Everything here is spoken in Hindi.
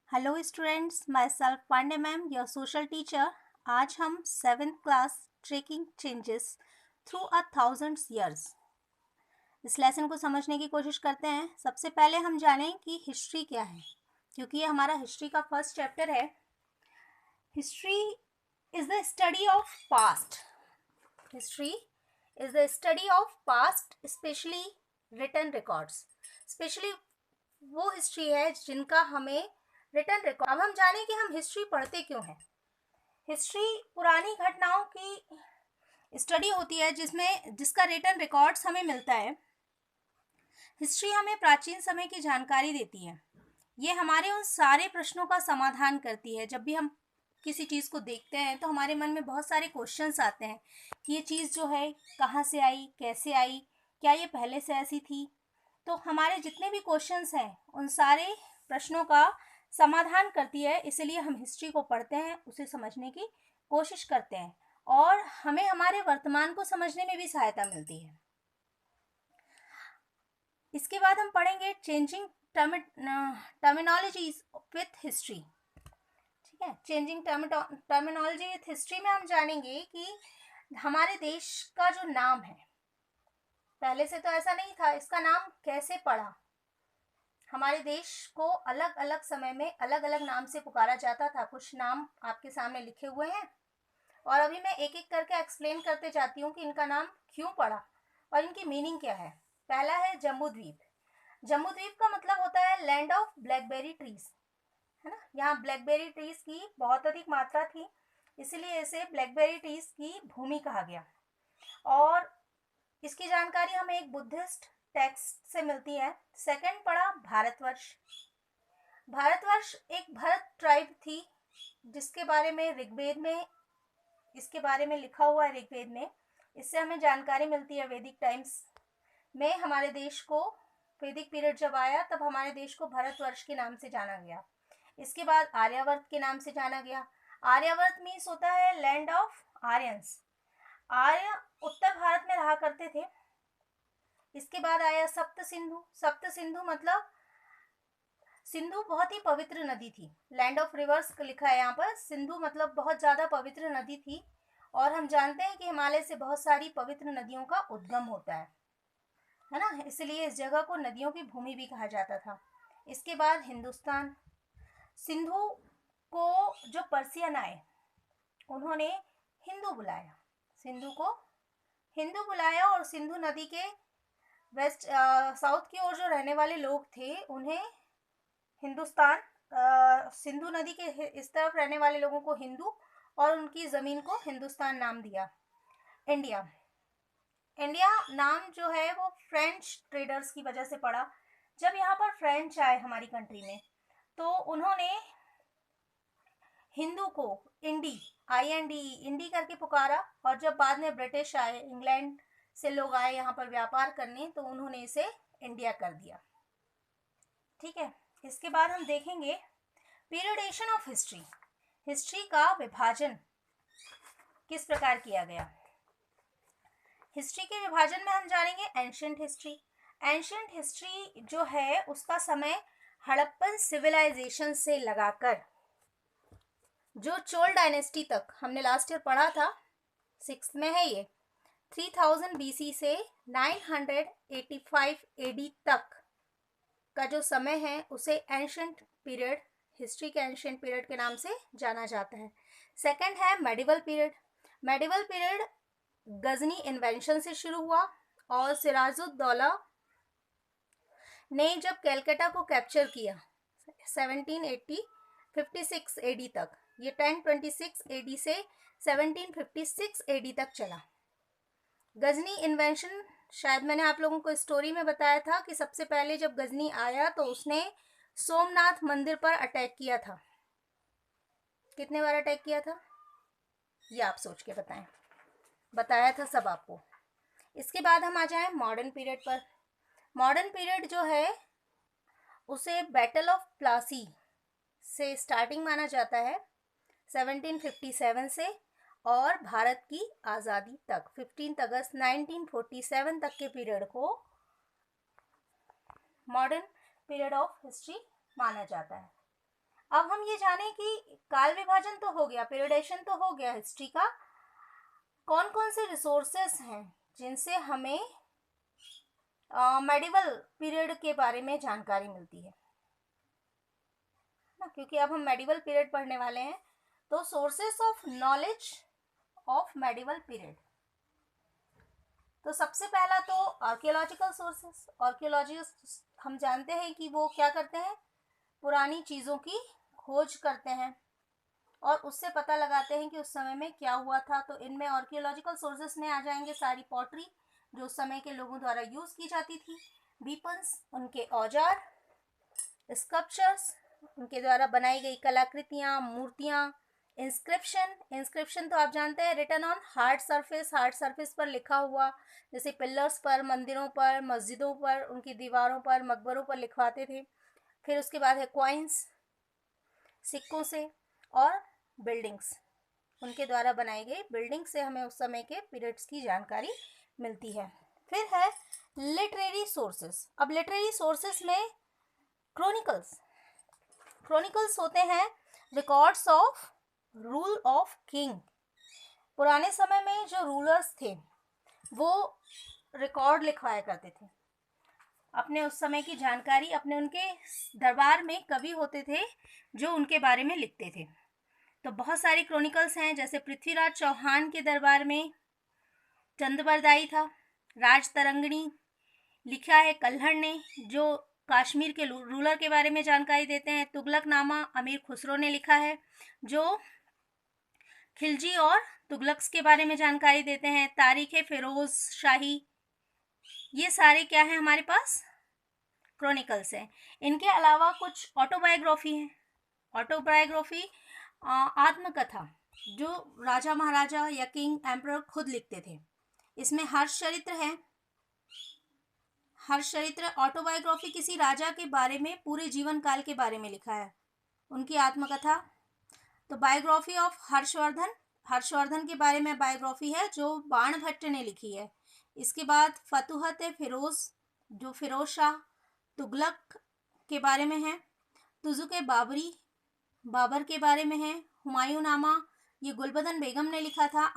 Hello students, myself Pandey ma'am, your social teacher. आज हम 7th class tracking changes through 1000 years इस लेसन को समझने की कोशिश करते हैं। सबसे पहले हम जानें कि हिस्ट्री क्या है, क्योंकि ये हमारा हिस्ट्री का फर्स्ट चैप्टर है। History is the study of past. History is the study of past, especially written records. Especially वो हिस्ट्री है जिनका हमें रिटन रिकॉर्ड। अब हम जानें कि हम हिस्ट्री पढ़ते क्यों हैं। हिस्ट्री पुरानी घटनाओं की स्टडी होती है जिसका रिटन रिकॉर्ड्स हमें मिलता है। हिस्ट्री हमें प्राचीन समय की जानकारी देती है। ये हमारे उन सारे प्रश्नों का समाधान करती है। जब भी हम किसी चीज़ को देखते हैं तो हमारे मन में बहुत सारे क्वेश्चंस आते हैं कि ये चीज़ जो है कहाँ से आई, कैसे आई, क्या ये पहले से ऐसी थी। तो हमारे जितने भी क्वेश्चंस हैं उन सारे प्रश्नों का समाधान करती है। इसलिए हम हिस्ट्री को पढ़ते हैं, उसे समझने की कोशिश करते हैं और हमें हमारे वर्तमान को समझने में भी सहायता मिलती है। इसके बाद हम पढ़ेंगे चेंजिंग टर्मिनोलॉजीज विथ हिस्ट्री। ठीक है, चेंजिंग टर्मिनोलॉजी विथ हिस्ट्री में हम जानेंगे कि हमारे देश का जो नाम है, पहले से तो ऐसा नहीं था, इसका नाम कैसे पड़ा। हमारे देश को अलग अलग समय में अलग अलग नाम से पुकारा जाता था। कुछ नाम आपके सामने लिखे हुए हैं और अभी मैं एक एक करके एक्सप्लेन करते जाती हूँ कि इनका नाम क्यों पड़ा और इनकी मीनिंग क्या है। पहला है जम्बू द्वीप। जम्बू द्वीप का मतलब होता है लैंड ऑफ ब्लैकबेरी ट्रीज, है ना। यहाँ ब्लैकबेरी ट्रीज की बहुत अधिक मात्रा थी, इसलिए इसे ब्लैकबेरी ट्रीज की भूमि कहा गया। और इसकी जानकारी हमें एक बुद्धिस्ट टेक्स्ट से मिलती है। सेकंड पढ़ा भारतवर्ष। भारतवर्ष एक भरत ट्राइब थी जिसके बारे में ऋग्वेद में, इसके बारे में लिखा हुआ है ऋग्वेद में। इससे हमें जानकारी मिलती है वैदिक टाइम्स में हमारे देश को, वैदिक पीरियड जब आया तब हमारे देश को भारतवर्ष के नाम से जाना गया। इसके बाद आर्यावर्त के नाम से जाना गया। आर्यावर्त मीन्स होता है लैंड ऑफ आर्यंस। आर्य उत्तर भारत में रहा करते थे। इसके बाद आया सप्त सिंधु। सप्त सिंधु मतलब सिंधु बहुत ही पवित्र नदी थी। लैंड ऑफ रिवर्स लिखा है यहाँ पर। सिंधु मतलब बहुत ज़्यादा पवित्र नदी थी और हम जानते हैं कि हिमालय से बहुत सारी पवित्र नदियों का उद्गम होता है ना। इसलिए इस जगह को नदियों की भूमि भी कहा जाता था। इसके बाद हिंदुस्तान। सिंधु को जो पर्सियन आए उन्होंने हिंदू बुलाया, सिंधु को हिंदू बुलाया और सिंधु नदी के वेस्ट साउथ की ओर जो रहने वाले लोग थे उन्हें हिंदुस्तान, सिंधु नदी के इस तरफ रहने वाले लोगों को हिंदू और उनकी ज़मीन को हिंदुस्तान नाम दिया। इंडिया। इंडिया नाम जो है वो फ्रेंच ट्रेडर्स की वजह से पड़ा। जब यहाँ पर फ्रेंच आए हमारी कंट्री में तो उन्होंने हिंदू को IND इंडी करके पुकारा और जब बाद में ब्रिटिश आए, इंग्लैंड से लोग आए यहाँ पर व्यापार करने तो उन्होंने इसे इंडिया कर दिया। ठीक है, इसके बाद हम देखेंगे पीरियडेशन ऑफ हिस्ट्री। हिस्ट्री का विभाजन किस प्रकार किया गया। हिस्ट्री के विभाजन में हम जानेंगे एंशियंट हिस्ट्री। एंशियंट हिस्ट्री जो है उसका समय हड़प्पन सिविलाइजेशन से लगाकर जो चोल डायनेस्टी तक हमने लास्ट ईयर पढ़ा था, 6th में है ये, 3000 BC से 985 AD तक का जो समय है उसे एंशियंट पीरियड, हिस्ट्री के एंशियंट पीरियड के नाम से जाना जाता है। सेकंड है medieval period. Medieval period Ghazni invention से शुरू हुआ और सिराजुद्दौला ने जब कैलकाटा को कैप्चर किया 1756 AD तक, ये 1026 AD से 1756 AD तक चला। गजनी इन्वेंशन शायद मैंने आप लोगों को स्टोरी में बताया था कि सबसे पहले जब गजनी आया तो उसने सोमनाथ मंदिर पर अटैक किया था। कितने बार अटैक किया था ये आप सोच के बताएं, बताया था सब आपको। इसके बाद हम आ जाएं मॉडर्न पीरियड पर। मॉडर्न पीरियड जो है उसे बैटल ऑफ प्लासी से स्टार्टिंग माना जाता है 1757 से और भारत की आज़ादी तक 15 अगस्त 1947 तक के पीरियड को मॉडर्न पीरियड ऑफ हिस्ट्री माना जाता है। अब हम ये जाने कि काल विभाजन तो हो गया, पीरियडाइजेशन तो हो गया हिस्ट्री का, कौन कौन से रिसोर्सेस हैं जिनसे हमें मेडिवल पीरियड के बारे में जानकारी मिलती है ना, क्योंकि अब हम मेडिवल पीरियड पढ़ने वाले हैं। तो sources of knowledge of medieval period, तो सबसे पहला तो आर्कियोलॉजिकल सोर्सेस। आर्कियोलॉजिस्ट हम जानते हैं कि वो क्या करते हैं, पुरानी चीज़ों की खोज करते हैं और उससे पता लगाते हैं कि उस समय में क्या हुआ था। तो इनमें आर्कियोलॉजिकल सोर्सेस में आ जाएंगे सारी पॉटरी जो उस समय के लोगों द्वारा यूज़ की जाती थी, वीपन्स उनके औजार, स्कल्पचर्स उनके द्वारा बनाई गई कलाकृतियाँ, मूर्तियाँ, इंस्क्रिप्शन तो आप जानते हैं, रिटन ऑन हार्ड सरफेस पर लिखा हुआ, जैसे पिलर्स पर, मंदिरों पर, मस्जिदों पर, उनकी दीवारों पर, मकबरों पर लिखवाते थे। फिर उसके बाद है कॉइन्स, सिक्कों से, और बिल्डिंग्स, उनके द्वारा बनाई गई बिल्डिंग से हमें उस समय के पीरियड्स की जानकारी मिलती है। फिर है लिटरेरी सोर्सेस। अब लिटरेरी सोर्सेस में क्रॉनिकल्स होते हैं records of rule of king. पुराने समय में जो रूलर्स थे वो रिकॉर्ड लिखवाया करते थे, अपने उस समय की जानकारी, अपने उनके दरबार में कवि होते थे जो उनके बारे में लिखते थे। तो बहुत सारी क्रॉनिकल्स हैं, जैसे पृथ्वीराज चौहान के दरबार में चंद्रबरदाई था, राज तरंगिणी लिखा है कल्हड़ ने, जो कश्मीर के रूलर के बारे में जानकारी देते हैं। तुगलकनामा अमीर खुसरो ने लिखा है, जो खिलजी और तुगलक्स के बारे में जानकारी देते हैं। तारीख फिरोज शाही, ये सारे क्या है हमारे पास, क्रॉनिकल्स हैं। इनके अलावा कुछ ऑटोबायोग्राफी हैं। ऑटोबायोग्राफी आत्मकथा जो राजा महाराजा या किंग एम्परर खुद लिखते थे। इसमें हर्ष चरित्र है। हर्ष चरित्र ऑटोबायोग्राफी किसी राजा के बारे में पूरे जीवन काल के बारे में लिखा है, उनकी आत्मकथा। तो बायोग्राफी ऑफ हर्षवर्धन के बारे में बायोग्राफी है जो बाणभट्ट ने लिखी है। इसके बाद फतुहत फिरोज जो फिरोज शाह तुगलक के बारे में है। तुजुक बाबरी बाबर के बारे में है। हुमायूं नामा ये गुलबदन बेगम ने लिखा था।